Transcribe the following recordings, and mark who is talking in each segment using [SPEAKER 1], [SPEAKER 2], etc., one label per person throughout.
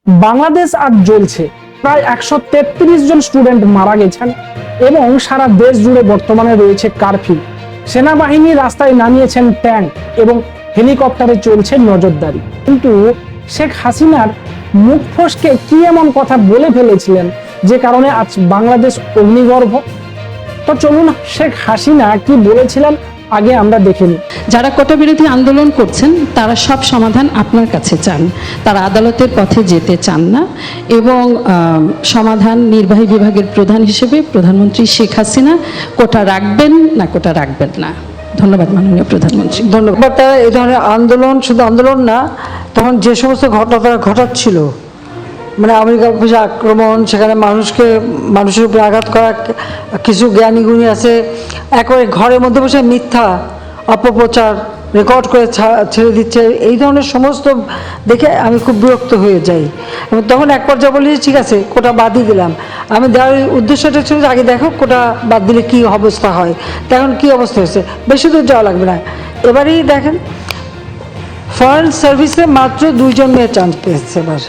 [SPEAKER 1] বাংলাদেশ আজ জ্বলছে। প্রায় 133 জন স্টুডেন্ট মারা গেছেন এবং সারা দেশ জুড়ে বর্তমানে রয়েছে কারফিউ। সেনাবাহিনী রাস্তায় নামিয়েছেন ট্যাঙ্ক এবং হেলিকপ্টারে চলছে নজরদারি। কিন্তু শেখ হাসিনার মুখ ফসকে কি এমন কথা বলে ফেলেছিলেন যে কারণে আজ বাংলাদেশ অগ্নিগর্ভ? তো চলুন শেখ হাসিনা কি বলেছিলেন আগে আমরা দেখে নিই।
[SPEAKER 2] যারা কোটা বিরোধী আন্দোলন করছেন তারা সব সমাধান আপনার কাছে চান, তারা আদালতের পথে যেতে চান না এবং সমাধান নির্বাহী বিভাগের প্রধান হিসেবে প্রধানমন্ত্রী শেখ হাসিনা কোটা রাখবেন না কোটা রাখবেন না। ধন্যবাদ মাননীয় প্রধানমন্ত্রী।
[SPEAKER 3] ধন্যবাদ। তারা এই ধরনের আন্দোলন শুধু আন্দোলন না, তখন যে সমস্ত ঘটনা তারা ঘটাচ্ছিল, মানে আমেরিকা অফিসে আক্রমণ, সেখানে মানুষের উপরে আঘাত করা, কিছু জ্ঞানী গুণী আছে একেবারে ঘরের মধ্যে বসে মিথ্যা অপপ্রচার রেকর্ড করে ছেড়ে দিচ্ছে, এই ধরনের সমস্ত দেখে আমি খুব বিরক্ত হয়ে যাই। এবং তখন এক পর্যায়ে বলি ঠিক আছে কোটা বাদই দিলাম। আমি দেওয়ার উদ্দেশ্যটা ছিল যে আগে দেখো কোটা বাদ দিলে কী অবস্থা হয়, তখন কী অবস্থা হয়েছে, বেশি দূর যাওয়া লাগবে না। এবারেই দেখেন ফরেন সার্ভিসে মাত্র 2 জন মেয়ে চান্স পেয়েছে এবার,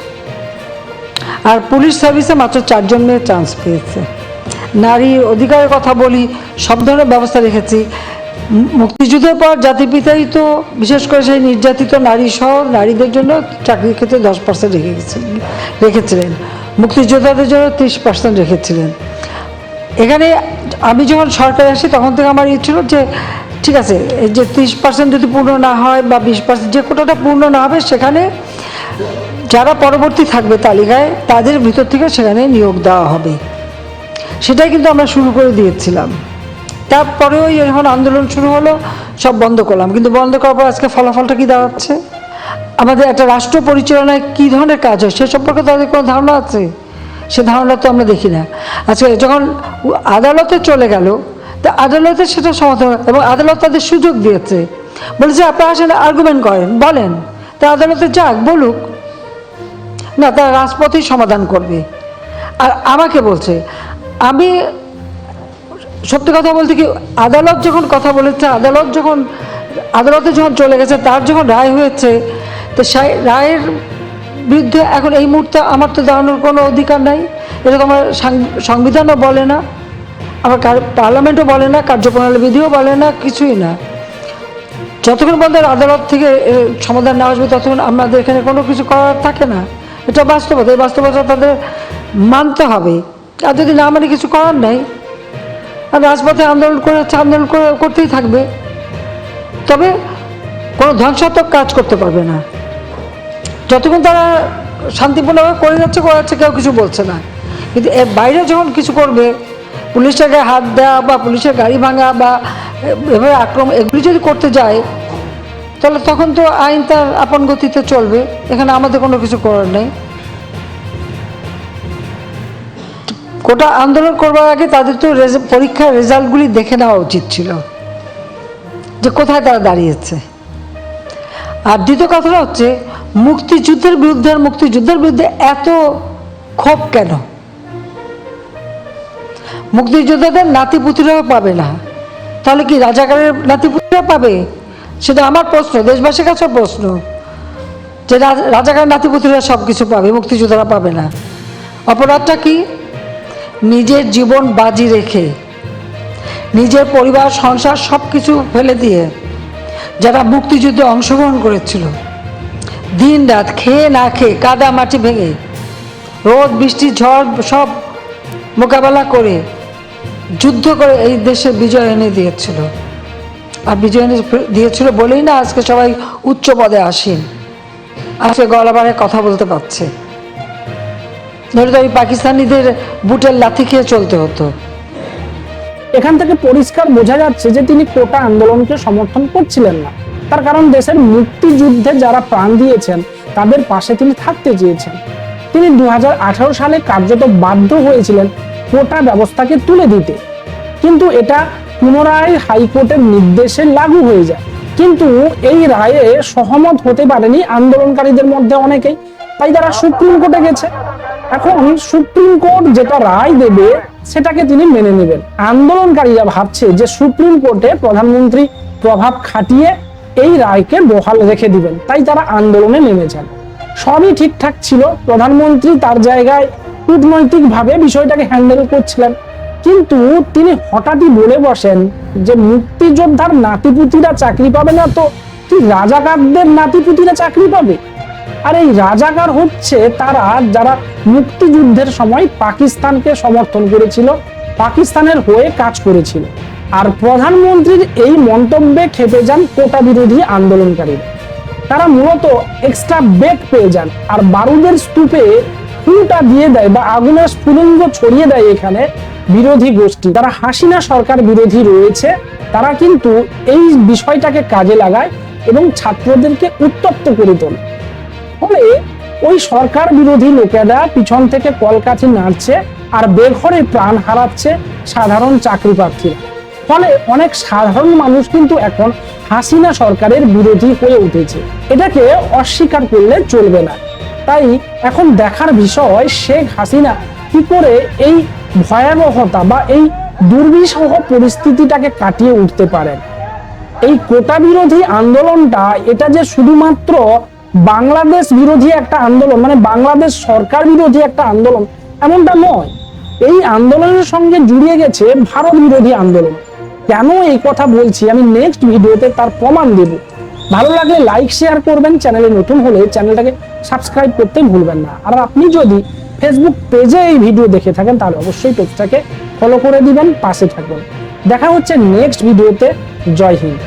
[SPEAKER 3] আর পুলিশ সার্ভিসে মাত্র 4 জন মেয়ে চান্স পেয়েছে। নারীর অধিকারের কথা বলি, সব ধরনের ব্যবস্থা রেখেছি। মুক্তিযুদ্ধের পর জাতির পিতাই তো বিশেষ করে সেই নির্যাতিত নারী সহ নারীদের জন্য চাকরির ক্ষেত্রে 10% রেখেছিলেন, মুক্তিযোদ্ধাদের জন্য 30% রেখেছিলেন। এখানে আমি যখন সরকারে আসি তখন থেকে আমার ইচ্ছে ছিল যে ঠিক আছে এই যে 30% যদি পূর্ণ না হয় বা 20% যে কোটাটা পূর্ণ না হবে, সেখানে যারা পরবর্তী থাকবে তালিকায় তাদের ভিতর থেকে সেখানে নিয়োগ দেওয়া হবে। সেটাই কিন্তু আমরা শুরু করে দিয়েছিলাম। তারপরেও যখন আন্দোলন শুরু হলো সব বন্ধ করলাম, কিন্তু বন্ধ করার পর আজকে ফলাফলটা কি দাঁড়াচ্ছে? আমাদের একটা রাষ্ট্র পরিচালনায় কী ধরনের কাজ হয় সে সম্পর্কে তাদের কোনো ধারণা আছে? সে ধারণা তো আমরা দেখি না। আজকে যখন আদালতে চলে গেল, তা আদালতে সেটা সমাধান, এবং আদালত তাদের সুযোগ দিয়েছে, বলেছে আপনারা আসেন আর্গুমেন্ট করেন, বলেন, তা আদালতে যাক বলুক না, তারা রাজপথেই সমাধান করবে। আর আমাকে বলছে, আমি সত্যি কথা বলতে কি, আদালত যখন কথা বলেছে, আদালতে যখন চলে গেছে, তার যখন রায় হয়েছে, তো সেই রায়ের বিরুদ্ধে এখন এই মুহূর্তে আমার তো দাঁড়ানোর কোনো অধিকার নাই। এটা তো আমার সংবিধানও বলে না, আমার পার্লামেন্টও বলে না, কার্যপ্রণালী বিধিও বলে না, কিছুই না। যতক্ষণ পর্যন্ত আদালত থেকে সমাধান না আসবে ততক্ষণ আমাদের এখানে কোনো কিছু করার থাকে না। এটা বাস্তবতা, এই বাস্তবতা তাদের মানতে হবে। আর যদি না মানে কিছু করার নাই, আর রাজপথে আন্দোলন করে আন্দোলন করতেই থাকবে, তবে কোনো ধ্বংসাত্মক কাজ করতে পারবে না। যতক্ষণ তারা শান্তিপূর্ণভাবে করে যাচ্ছে কেউ কিছু বলছে না। কিন্তু এর বাইরে যখন কিছু করবে, পুলিশের গায়ে হাত দেওয়া বা পুলিশের গাড়ি ভাঙা বা এভাবে আক্রমণ, এগুলি যদি করতে যায়, তাহলে তখন তো আইন তার আপন গতিতে চলবে, এখানে আমাদের কোনো কিছু করার নেই। কোটা আন্দোলন করবার আগে তাদের তো পরীক্ষার রেজাল্টগুলি দেখে নেওয়া উচিত ছিল যে কোথায় তারা দাঁড়িয়েছে। আর দ্বিতীয় কথাটা হচ্ছে মুক্তিযুদ্ধের বিরুদ্ধে এত ক্ষোভ কেন? মুক্তিযোদ্ধাদের নাতিপুতিরাও পাবে না, তাহলে কি রাজাকারের নাতিপুতিরা পাবে? সেটা আমার প্রশ্ন, দেশবাসীর কাছে প্রশ্ন, যে রাজাকারের নাতিপুতিরা সব কিছু পাবে, মুক্তিযোদ্ধারা পাবে না। অপরাধটা কি? নিজের জীবন বাজি রেখে, নিজের পরিবার সংসার সব কিছু ফেলে দিয়ে যারা মুক্তিযুদ্ধে অংশগ্রহণ করেছিল, দিন রাত খেয়ে না খেয়ে, কাদা মাটি ভেঙে, রোদ বৃষ্টি ঝড় সব মোকাবেলা করে যুদ্ধ করে এই দেশে বিজয় এনে দিয়েছিল। আর বিজয় এনে দিয়েছিল বলেই না আজকে সবাই উচ্চ পদে আসেন, আজকে গলাবারে কথা বলতে পারছে। ধরে তো পাকিস্তানিদের বুটের লাথি খেয়ে চলতে হতো।
[SPEAKER 1] এখান থেকে পরিষ্কার বোঝা যাচ্ছে যে তিনি কোটা আন্দোলনকে সমর্থন করছিলেন না। তার কারণ দেশের মুক্তিযুদ্ধে যারা প্রাণ দিয়েছেন তাদের পাশে তিনি থাকতে চেয়েছেন। তিনি 2018 সালে কার্যত বাধ্য হয়েছিলেন কোটা ব্যবস্থাকে তুলে দিতে, কিন্তু এটা পুনরায় হাইকোর্টের নির্দেশে লাগু হয়ে যায়। কিন্তু এই রায়ে সহমত হতে পারেনি আন্দোলনকারীদের মধ্যে অনেকেই, তাই তারা সুপ্রিম কোর্টে গেছে। এখন সুপ্রিম কোর্ট যেটা রায় দেবে সেটাকে তিনি মেনে নেবেন। আন্দোলনকারীরা ভাবছে যে সুপ্রিম কোর্টে প্রধানমন্ত্রী প্রভাব খাটিয়ে এই রায়কে বহাল রেখে দিবেন, তাই তারা আন্দোলনে নেমেছেন। সবই ঠিকঠাক ছিল, প্রধানমন্ত্রী তার জায়গায় কূটনৈতিকভাবে বিষয়টাকে হ্যান্ডেল করছিলেন, কিন্তু তিনি হঠাৎই বলে বসেন যে মুক্তিযোদ্ধার নাতিপুতিরা চাকরি পাবে না তো কি রাজাকারদের নাতিপুতিরা চাকরি পাবে? আর এই রাজাকার হচ্ছে তারা যারা মুক্তিযুদ্ধের সময় পাকিস্তানকে সমর্থন করেছিল, পাকিস্তানের হয়ে কাজ করেছিল। আর প্রধানমন্ত্রীর এই মন্তব্যে খেপে যান কোটা বিরোধী আন্দোলনকারীরা। তারা মূলত এক্সট্রা বেগ পেয়ে যান আর বারুদের স্তূপে ফুলটা দিয়ে দেয় বা আগুনের স্ফুলিঙ্গ ছড়িয়ে দেয় এখানে বিরোধী গোষ্ঠী। যারা হাসিনা সরকার বিরোধী রয়েছে তারা কিন্তু এই বিষয়টাকে কাজে লাগায় এবং ছাত্রদেরকে উত্তপ্ত করে তোলে। ফলে ওই সরকার বিরোধী লোকেরা পিছন থেকে কলকাঠি নাড়ছে আর বেঘরে প্রাণ হারাচ্ছে সাধারণ চাকরি প্রার্থীরা। ফলে অনেক সাধারণ মানুষ কিন্তু এখন হাসিনা সরকারের বিরোধী হয়ে উঠেছে, এটাকে অস্বীকার করলে চলবে না। তাই এখন দেখার বিষয় শেখ হাসিনা কি করে এই ভয়াবহতা বা এই দুর্বিষহ পরিস্থিতিটাকে কাটিয়ে উঠতে পারেন। এই কোটা বিরোধী আন্দোলনটা এটা যে শুধুমাত্র বাংলাদেশ বিরোধী একটা আন্দোলন, মানে বাংলাদেশ সরকার বিরোধী একটা আন্দোলন, এমনটা নয়। এই আন্দোলনের সঙ্গে জুড়িয়ে গেছে ভারত বিরোধী আন্দোলন। কেন এই কথা বলছি আমি নেক্সট ভিডিওতে তার প্রমাণ দেব। ভালো লাগলে লাইক শেয়ার করবেন, চ্যানেলে নতুন হলে চ্যানেলটাকে সাবস্ক্রাইব করতে ভুলবেন না। আর আপনি যদি ফেসবুক পেজে এই ভিডিও দেখে থাকেন তাহলে অবশ্যই পেজটাকে ফলো করে দিবেন, পাশে থাকবেন। দেখা হচ্ছে নেক্সট ভিডিওতে। জয় হিন্দ।